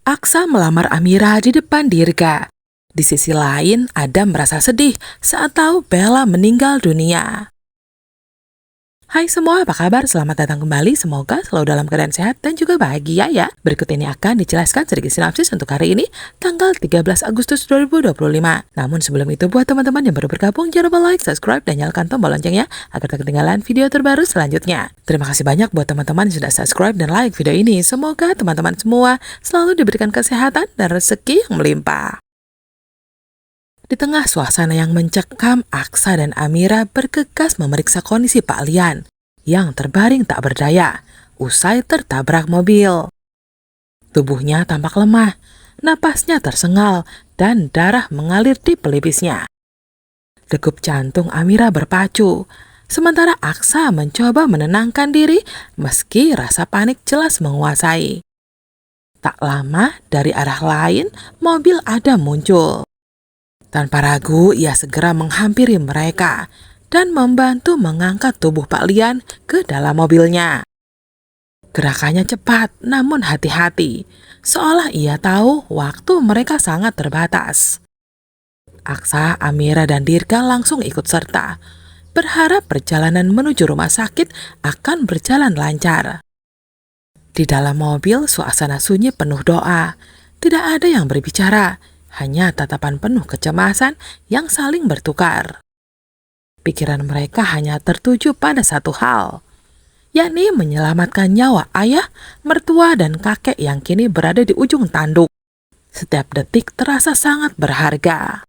Aksa melamar Amira di depan Dirga. Di sisi lain, Adam merasa sedih saat tahu Bella meninggal dunia. Hai semua, apa kabar? Selamat datang kembali. Semoga selalu dalam keadaan sehat dan juga bahagia ya. Berikut ini akan dijelaskan sedikit sinopsis untuk hari ini, tanggal 13 Agustus 2025. Namun sebelum itu, buat teman-teman yang baru bergabung, jangan lupa like, subscribe, dan nyalakan tombol loncengnya agar tak ketinggalan video terbaru selanjutnya. Terima kasih banyak buat teman-teman yang sudah subscribe dan like video ini. Semoga teman-teman semua selalu diberikan kesehatan dan rezeki yang melimpah. Di tengah suasana yang mencekam, Aksa dan Amira bergegas memeriksa kondisi Pak Lian yang terbaring tak berdaya usai tertabrak mobil. Tubuhnya tampak lemah, napasnya tersengal, dan darah mengalir di pelipisnya. Degup jantung Amira berpacu, sementara Aksa mencoba menenangkan diri meski rasa panik jelas menguasai. Tak lama, dari arah lain, mobil Adam muncul. Tanpa ragu, ia segera menghampiri mereka dan membantu mengangkat tubuh Pak Lian ke dalam mobilnya. Gerakannya cepat, namun hati-hati, seolah ia tahu waktu mereka sangat terbatas. Aksa, Amira, dan Dirga langsung ikut serta, berharap perjalanan menuju rumah sakit akan berjalan lancar. Di dalam mobil, suasana sunyi penuh doa. Tidak ada yang berbicara, hanya tatapan penuh kecemasan yang saling bertukar. Pikiran mereka hanya tertuju pada satu hal, yakni menyelamatkan nyawa ayah, mertua, dan kakek yang kini berada di ujung tanduk. Setiap detik terasa sangat berharga.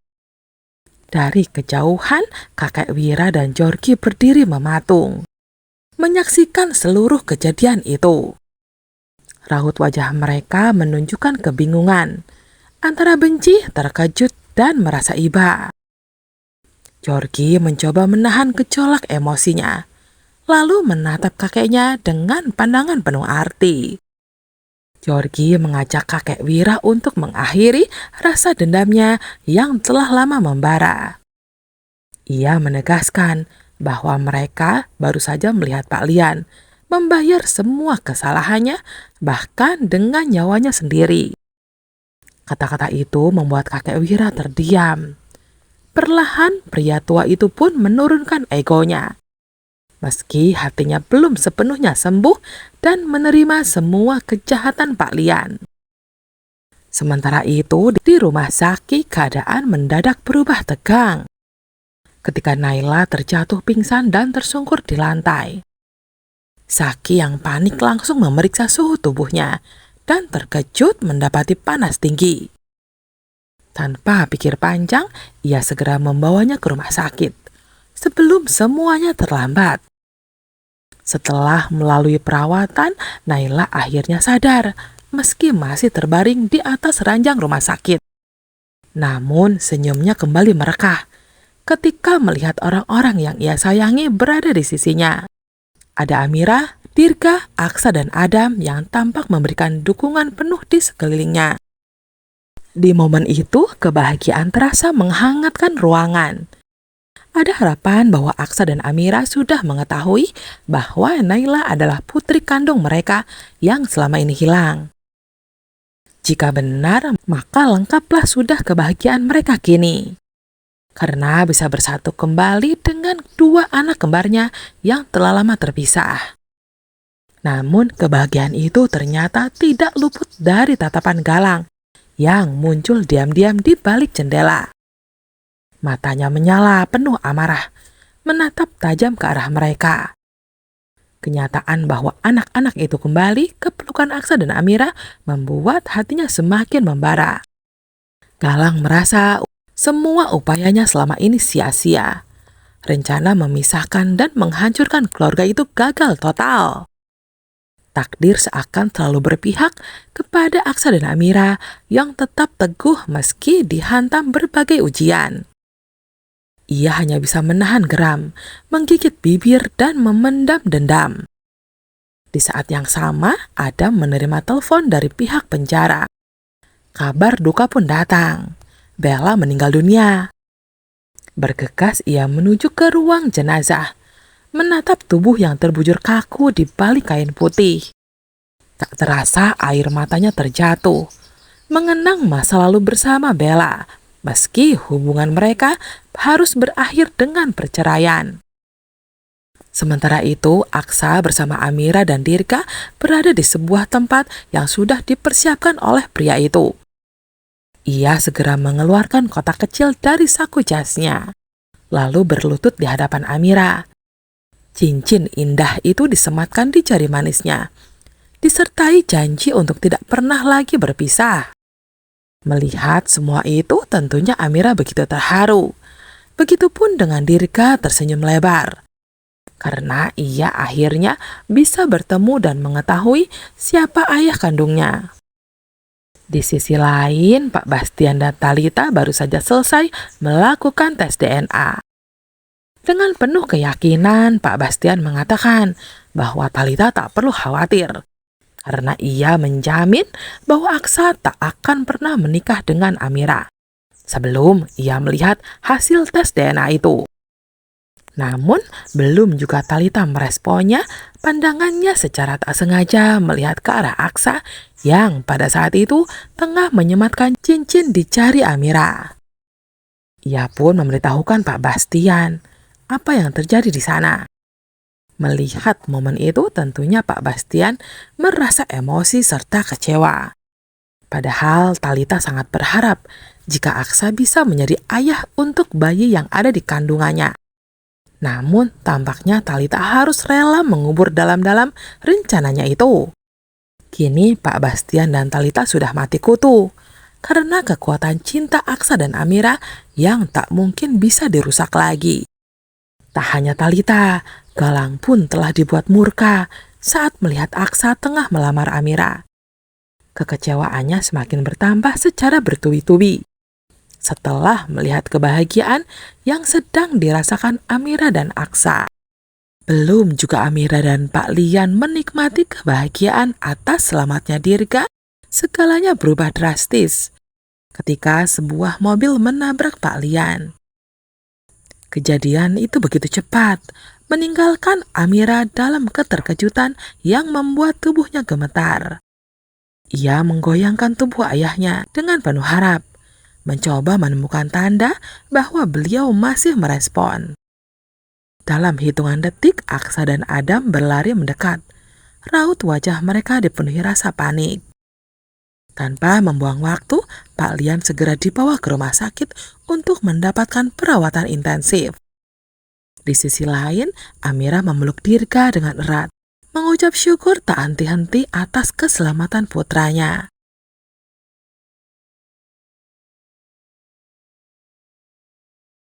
Dari kejauhan, kakek Wira dan Jorgi berdiri mematung, menyaksikan seluruh kejadian itu. Raut wajah mereka menunjukkan kebingungan, antara benci, terkejut, dan merasa iba. Jorgi mencoba menahan gejolak emosinya, lalu menatap kakeknya dengan pandangan penuh arti. Jorgi mengajak kakek Wira untuk mengakhiri rasa dendamnya yang telah lama membara. Ia menegaskan bahwa mereka baru saja melihat Pak Lian membayar semua kesalahannya, bahkan dengan nyawanya sendiri. Kata-kata itu membuat kakek Wira terdiam. Perlahan pria tua itu pun menurunkan egonya. Meski hatinya belum sepenuhnya sembuh dan menerima semua kejahatan Pak Lian. Sementara itu di rumah Zaki keadaan mendadak berubah tegang. Ketika Naila terjatuh pingsan dan tersungkur di lantai. Zaki yang panik langsung memeriksa suhu tubuhnya dan terkejut mendapati panas tinggi. Tanpa pikir panjang, ia segera membawanya ke rumah sakit sebelum semuanya terlambat. Setelah melalui perawatan, Naila akhirnya sadar meski masih terbaring di atas ranjang rumah sakit. Namun senyumnya kembali merekah ketika melihat orang-orang yang ia sayangi berada di sisinya. Ada Amira, Dirga, Aksa, dan Adam yang tampak memberikan dukungan penuh di sekelilingnya. Di momen itu, kebahagiaan terasa menghangatkan ruangan. Ada harapan bahwa Aksa dan Amira sudah mengetahui bahwa Naila adalah putri kandung mereka yang selama ini hilang. Jika benar, maka lengkaplah sudah kebahagiaan mereka kini. Karena bisa bersatu kembali dengan dua anak kembarnya yang telah lama terpisah. Namun kebahagiaan itu ternyata tidak luput dari tatapan Galang yang muncul diam-diam di balik jendela. Matanya menyala penuh amarah, menatap tajam ke arah mereka. Kenyataan bahwa anak-anak itu kembali ke pelukan Aksa dan Amira membuat hatinya semakin membara. Galang merasa semua upayanya selama ini sia-sia. Rencana memisahkan dan menghancurkan keluarga itu gagal total. Takdir seakan selalu berpihak kepada Aksa dan Amira yang tetap teguh meski dihantam berbagai ujian. Ia hanya bisa menahan geram, menggigit bibir, dan memendam dendam. Di saat yang sama, Adam menerima telepon dari pihak penjara. Kabar duka pun datang. Bella meninggal dunia. Bergegas ia menuju ke ruang jenazah, menatap tubuh yang terbujur kaku di balik kain putih. Tak terasa air matanya terjatuh, mengenang masa lalu bersama Bella, meski hubungan mereka harus berakhir dengan perceraian. Sementara itu, Aksa bersama Amira dan Dirga berada di sebuah tempat yang sudah dipersiapkan oleh pria itu. Ia segera mengeluarkan kotak kecil dari saku jasnya, lalu berlutut di hadapan Amira. Cincin indah itu disematkan di jari manisnya, disertai janji untuk tidak pernah lagi berpisah. Melihat semua itu, tentunya Amira begitu terharu. Begitupun dengan Dirga tersenyum lebar, karena ia akhirnya bisa bertemu dan mengetahui siapa ayah kandungnya. Di sisi lain, Pak Bastian dan Talita baru saja selesai melakukan tes DNA. Dengan penuh keyakinan, Pak Bastian mengatakan bahwa Talita tak perlu khawatir, karena ia menjamin bahwa Aksa tak akan pernah menikah dengan Amira sebelum ia melihat hasil tes DNA itu. Namun, belum juga Talita meresponnya, pandangannya secara tak sengaja melihat ke arah Aksa yang pada saat itu tengah menyematkan cincin di jari Amira. Ia pun memberitahukan Pak Bastian apa yang terjadi di sana. Melihat momen itu, tentunya Pak Bastian merasa emosi serta kecewa. Padahal Talita sangat berharap jika Aksa bisa menjadi ayah untuk bayi yang ada di kandungannya. Namun, tampaknya Talita harus rela mengubur dalam-dalam rencananya itu. Kini Pak Bastian dan Talita sudah mati kutu karena kekuatan cinta Aksa dan Amira yang tak mungkin bisa dirusak lagi. Tak hanya Talita, Galang pun telah dibuat murka saat melihat Aksa tengah melamar Amira. Kekecewaannya semakin bertambah secara bertubi-tubi setelah melihat kebahagiaan yang sedang dirasakan Amira dan Aksa. Belum juga Amira dan Pak Lian menikmati kebahagiaan atas selamatnya Dirga, segalanya berubah drastis ketika sebuah mobil menabrak Pak Lian. Kejadian itu begitu cepat, meninggalkan Amira dalam keterkejutan yang membuat tubuhnya gemetar. Ia menggoyangkan tubuh ayahnya dengan penuh harap, mencoba menemukan tanda bahwa beliau masih merespon. Dalam hitungan detik, Aksa dan Adam berlari mendekat. Raut wajah mereka dipenuhi rasa panik. Tanpa membuang waktu, Pak Lian segera dibawa ke rumah sakit untuk mendapatkan perawatan intensif. Di sisi lain, Amira memeluk Dirga dengan erat, mengucap syukur tak henti-henti atas keselamatan putranya.